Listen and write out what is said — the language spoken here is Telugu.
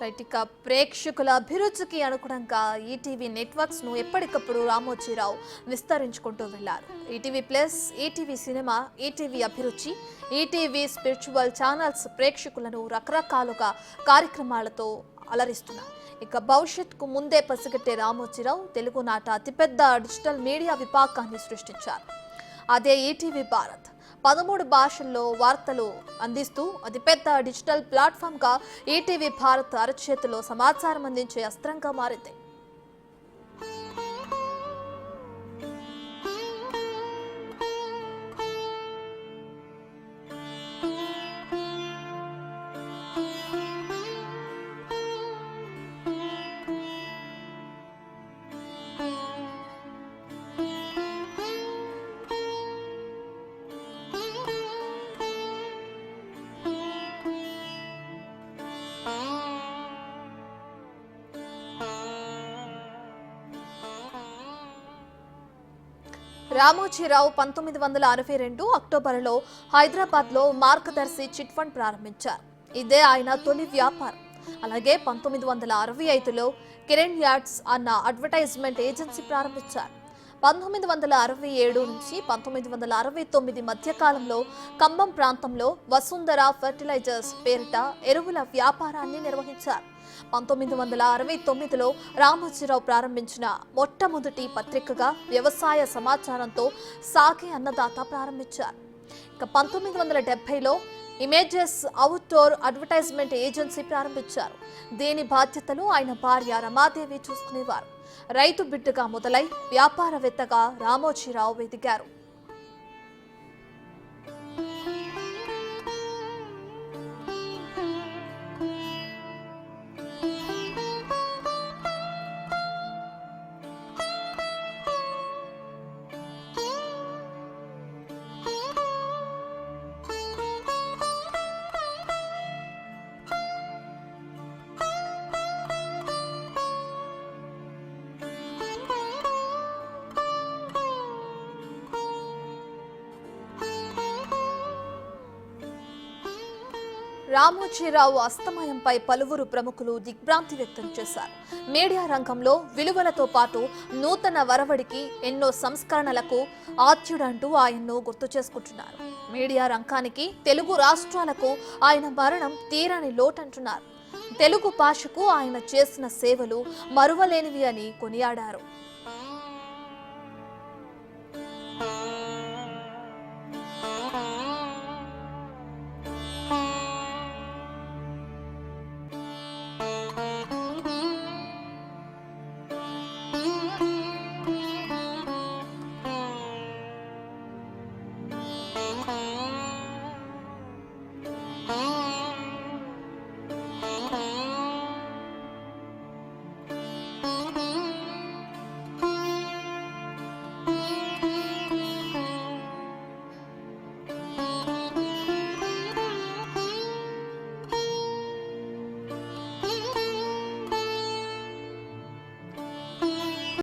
రైట్, ఇక ప్రేక్షకుల అభిరుచికి అనుగుణంగా ఈటీవీ నెట్వర్క్స్ ను ఎప్పటికప్పుడు రామోజీరావు విస్తరించుకుంటూ వెళ్లారు. ETV plus, ETV cinema, ETV అభిరుచి, ఈటీవీ స్పిరిచువల్ ఛానల్స్ ప్రేక్షకులను రకరకాలుగా కార్యక్రమాలతో అలరిస్తున్నారు. ఇక భవిష్యత్తుకు ముందే పసిగట్టే రామోజీరావు తెలుగునాట అతిపెద్ద డిజిటల్ మీడియా విభాగాన్ని సృష్టించారు. అదే ఈటీవీ భారత్. 13 భాషల్లో వార్తలు అందిస్తూ అతిపెద్ద డిజిటల్ ప్లాట్ఫామ్గా ఈటీవీ భారత్ అరచేతిలో సమాచారం అందించే అస్త్రంగా మారింది. రామోజీరావు 1962 అక్టోబర్లో హైదరాబాద్లో మార్గదర్శి చిట్ ఫండ్ ప్రారంభించారు. ఇదే ఆయన తొలి వ్యాపారం. అలాగే 1965లో కిరణ్ యాడ్స్ అన్న అడ్వర్టైజ్మెంట్ ఏజెన్సీ ప్రారంభించారు. 1967 నుంచి 1969 మధ్యకాలంలో ఖమ్మం ప్రాంతంలో వసుంధర ఫెర్టిలైజర్స్ పేరిట ఎరువుల వ్యాపారాన్ని నిర్వహించారు. 1969లో రామోజీరావు ప్రారంభించిన మొట్టమొదటి పత్రికగా వ్యవసాయ సమాచారంతో సాగే అన్నదాత ప్రారంభించారు. ఇక 1970లో ఇమేజెస్ అవుట్డోర్ అడ్వర్టైజ్మెంట్ ఏజెన్సీ ప్రారంభించారు. దీని బాధ్యతలు ఆయన భార్య రమాదేవి చూసుకునేవారు. రైతు బిడ్డగా మొదలై వ్యాపారవేత్తగా రామోజీరావు ఎదిగారు. రామోజీరావు అస్తమయంపై పలువురు ప్రముఖులు దిగ్భ్రాంతి వ్యక్తం చేశారు. మీడియా రంగంలో విలువలతో పాటు నూతన వరవడికి ఎన్నో సంస్కరణలకు ఆద్యుడంటూ ఆయన్ను గుర్తు చేసుకుంటున్నారు. మీడియా రంగానికి, తెలుగు రాష్ట్రాలకు ఆయన మరణం తీరని లోటంటున్నారు. తెలుగు భాషకు ఆయన చేసిన సేవలు మరువలేనివి అని కొనియాడారు.